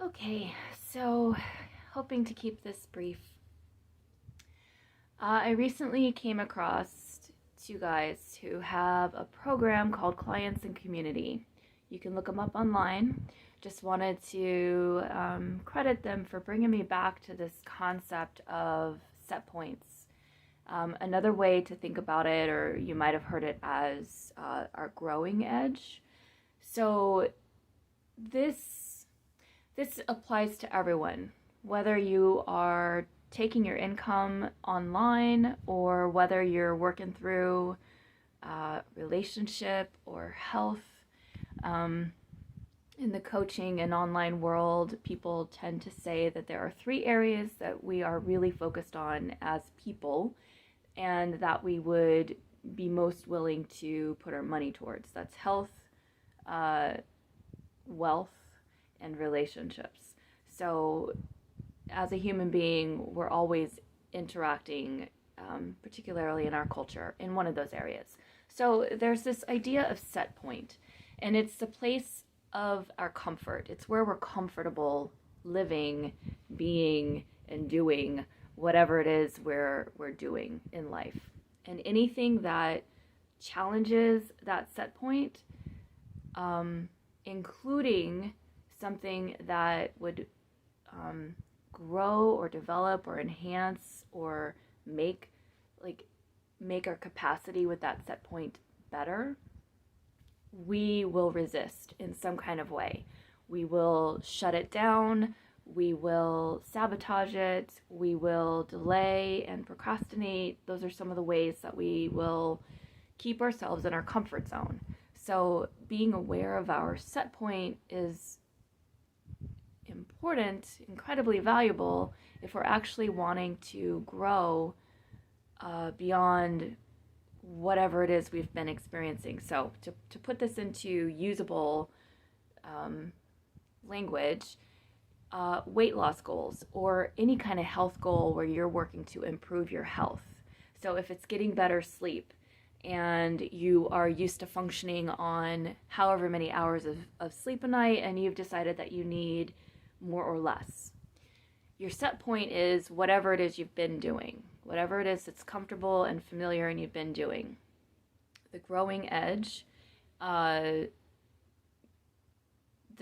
Okay, so hoping to keep this brief. I recently came across two guys who have a program called Clients and Community. You can look them up online. Just wanted to credit them for bringing me back to this concept of set points. Another way to think about it, or you might have heard it as our growing edge. So this applies to everyone, whether you are taking your income online or whether you're working through relationship or health. In the coaching and online world, people tend to say that there are three areas that we are really focused on as people and that we would be most willing to put our money towards. That's health, wealth, and relationships. So as a human being, we're always interacting, particularly in our culture, in one of those areas. So there's this idea of set point, and it's the place of our comfort. It's where we're comfortable living, being, and doing whatever it is we're doing in life. And anything that challenges that set point, including something that would grow or develop or enhance or make our capacity with that set point better, we will resist in some kind of way. We will shut it down, we will sabotage it, we will delay and procrastinate. Those are some of the ways that we will keep ourselves in our comfort zone. So being aware of our set point is important, incredibly valuable if we're actually wanting to grow beyond whatever it is we've been experiencing. So to put this into usable language, weight loss goals or any kind of health goal where you're working to improve your health. So if it's getting better sleep and you are used to functioning on however many hours of sleep a night and you've decided that you need more or less. Your set point is whatever it is you've been doing, whatever it is that's comfortable and familiar and you've been doing. The growing edge, the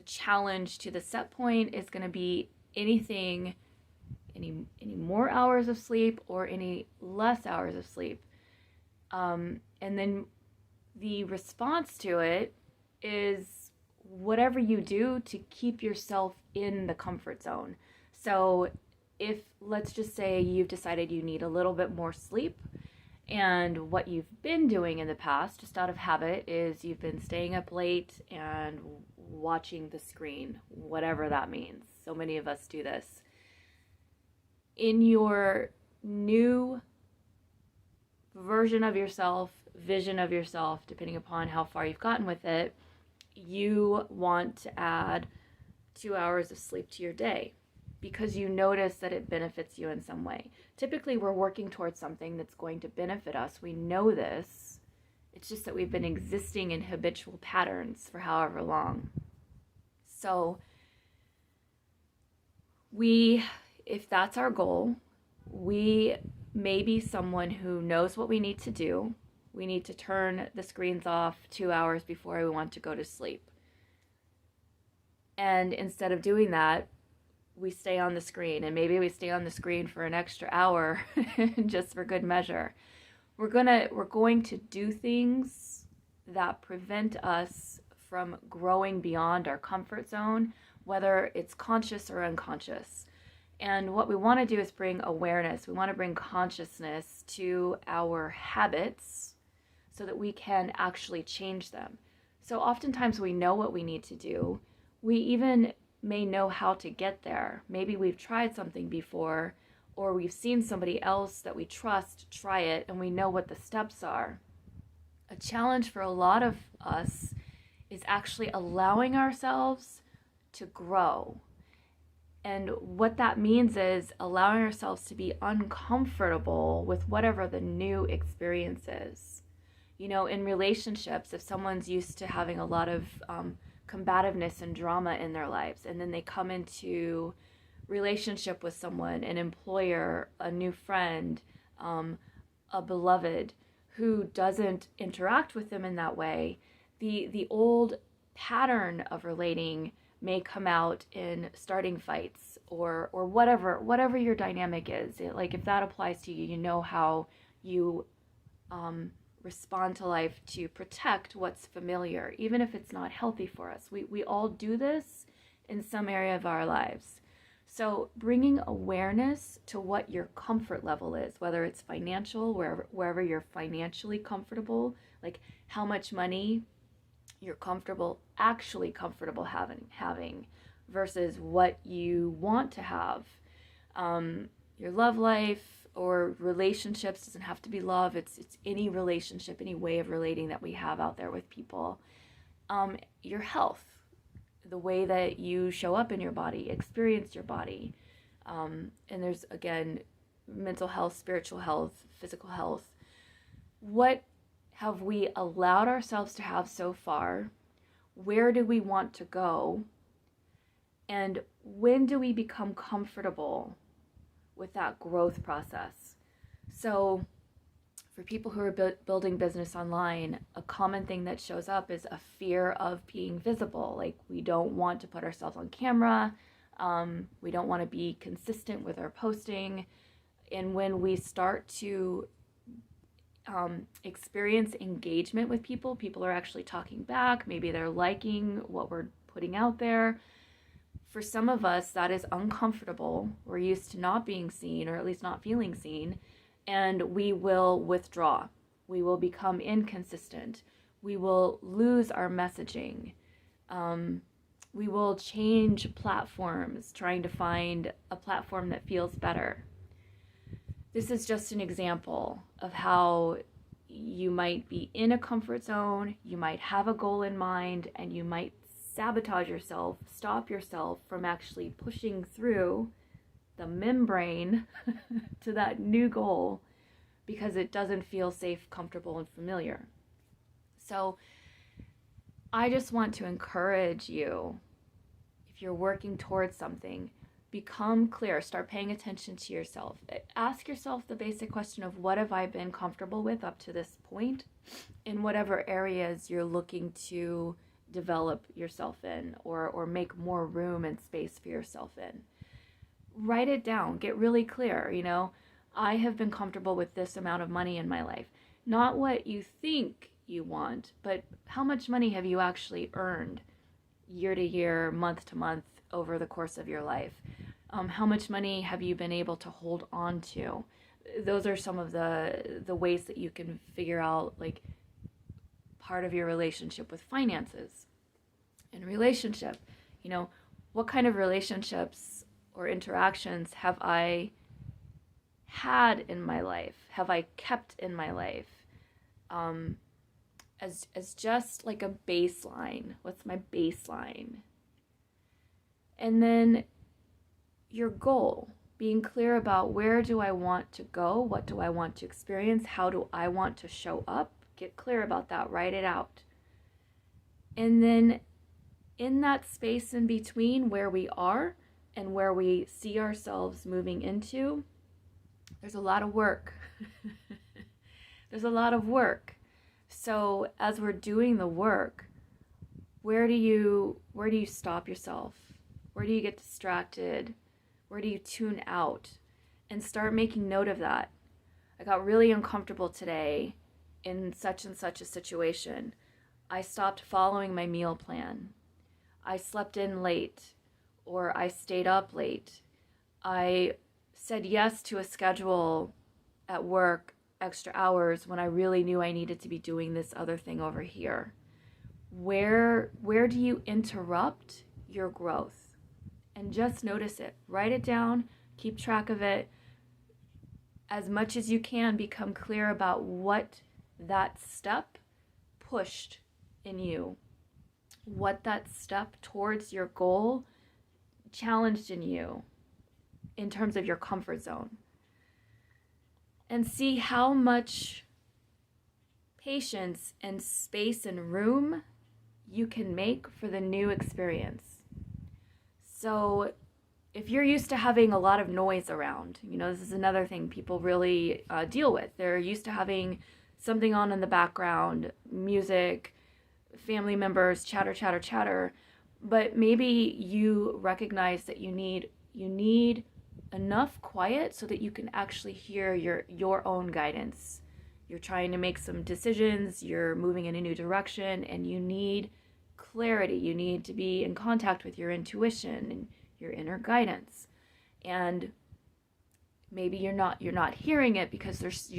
challenge to the set point is going to be any more hours of sleep or any less hours of sleep. And then the response to it is whatever you do to keep yourself in the comfort zone. So if, let's just say you've decided you need a little bit more sleep, and what you've been doing in the past, just out of habit, is you've been staying up late and watching the screen, whatever that means. So many of us do this. In your new version of yourself, vision of yourself, depending upon how far you've gotten with it, you want to add 2 hours of sleep to your day because you notice that it benefits you in some way. Typically, we're working towards something that's going to benefit us. We know this. It's just that we've been existing in habitual patterns for however long. So if that's our goal, we may be someone who knows what we need to do. We need to turn the screens off 2 hours before we want to go to sleep. And instead of doing that, we stay on the screen, and maybe we stay on the screen for an extra hour just for good measure. We're going to do things that prevent us from growing beyond our comfort zone, whether it's conscious or unconscious. And what we want to do is bring awareness. We want to bring consciousness to our habits so that we can actually change them. So oftentimes we know what we need to do. We even may know how to get there. Maybe we've tried something before, or we've seen somebody else that we trust try it, and we know what the steps are. A challenge for a lot of us is actually allowing ourselves to grow. And what that means is allowing ourselves to be uncomfortable with whatever the new experience is. You know, in relationships, if someone's used to having a lot of combativeness and drama in their lives, and then they come into relationship with someone, an employer, a new friend, a beloved who doesn't interact with them in that way, the old pattern of relating may come out in starting fights or whatever your dynamic is. Like if that applies to you, you know how you respond to life to protect what's familiar, even if it's not healthy for us. We all do this in some area of our lives. So bringing awareness to what your comfort level is, whether it's financial, wherever you're financially comfortable, like how much money you're actually comfortable having versus what you want to have. Your love life or relationships doesn't have to be love. It's any relationship, any way of relating that we have out there with people. Your health, the way that you show up in your body, experience your body. And there's, again, mental health, spiritual health, physical health. What have we allowed ourselves to have so far? Where do we want to go? And when do we become comfortable with that growth process? So for people who are building business online, a common thing that shows up is a fear of being visible. Like we don't want to put ourselves on camera. We don't want to be consistent with our posting. And when we start to experience engagement with people are actually talking back. Maybe they're liking what we're putting out there. For some of us, that is uncomfortable. We're used to not being seen, or at least not feeling seen, and we will withdraw. We will become inconsistent. We will lose our messaging. We will change platforms, trying to find a platform that feels better. This is just an example of how you might be in a comfort zone, you might have a goal in mind, and you might sabotage yourself, stop yourself from actually pushing through the membrane to that new goal because it doesn't feel safe, comfortable, and familiar. So I just want to encourage you, if you're working towards something, become clear, start paying attention to yourself. Ask yourself the basic question of what have I been comfortable with up to this point in whatever areas you're looking to develop yourself in or make more room and space for yourself in. Write it down, get really clear, I have been comfortable with this amount of money in my life. Not what you think you want, but how much money have you actually earned year to year, month to month, over the course of your life? How much money have you been able to hold on to? Those are some of the ways that you can figure out like part of your relationship with finances. In relationship, what kind of relationships or interactions have I had in my life? Have I kept in my life? As just like a baseline. What's my baseline? And then your goal, being clear about where do I want to go? What do I want to experience? How do I want to show up? Get clear about that, write it out. And then in that space in between where we are and where we see ourselves moving into, there's a lot of work. There's a lot of work. So as we're doing the work, where do you stop yourself? Where do you get distracted? Where do you tune out? And start making note of that. I got really uncomfortable today in such and such a situation. I stopped following my meal plan. I slept in late, or I stayed up late. I said yes to a schedule at work, extra hours, when I really knew I needed to be doing this other thing over here. Where do you interrupt your growth? And just notice it. Write it down. Keep track of it. As much as you can, become clear about what that step pushed in you. What that step towards your goal challenged in you in terms of your comfort zone. And see how much patience and space and room you can make for the new experience. So if you're used to having a lot of noise around, this is another thing people really deal with. They're used to having something on in the background, music, family members, chatter, chatter, chatter. But maybe you recognize that you need enough quiet so that you can actually hear your own guidance. You're trying to make some decisions, you're moving in a new direction, and you need clarity. You need to be in contact with your intuition and your inner guidance. And maybe you're not hearing it because there's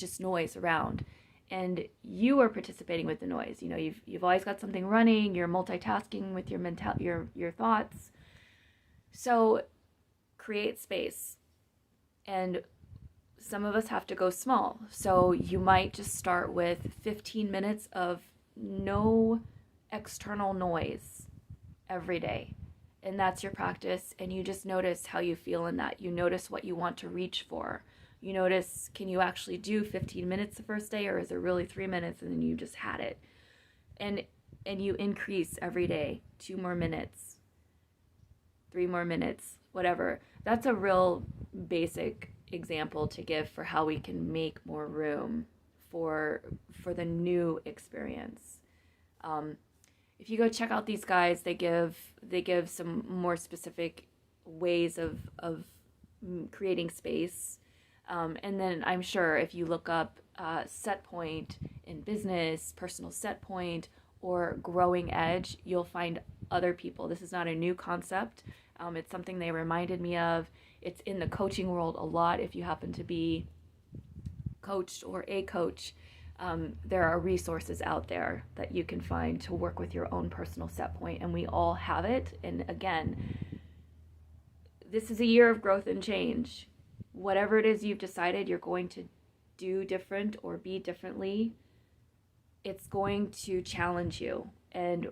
just noise around, and you are participating with the noise. You've always got something running, you're multitasking with your thoughts. So create space. And some of us have to go small. So you might just start with 15 minutes of no external noise every day. And that's your practice. And you just notice how you feel in that. You notice what you want to reach for. You notice, can you actually do 15 minutes the first day, or is it really 3 minutes and then you just had it? And you increase every day, 2 more minutes, 3 more minutes, whatever. That's a real basic example to give for how we can make more room for the new experience. If you go check out these guys, they give some more specific ways of creating space. And then I'm sure if you look up set point in business, personal set point, or growing edge, you'll find other people. This is not a new concept. It's something they reminded me of. It's in the coaching world a lot. If you happen to be coached or a coach, there are resources out there that you can find to work with your own personal set point, and we all have it. And again, this is a year of growth and change. Whatever it is you've decided you're going to do different or be differently, it's going to challenge you. And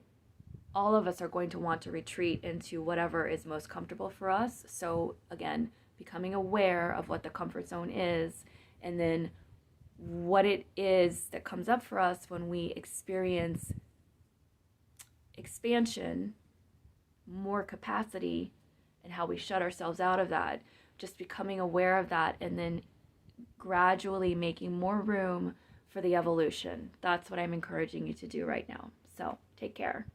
all of us are going to want to retreat into whatever is most comfortable for us. So again, becoming aware of what the comfort zone is, and then what it is that comes up for us when we experience expansion, more capacity, and how we shut ourselves out of that. Just becoming aware of that, and then gradually making more room for the evolution. That's what I'm encouraging you to do right now. So take care.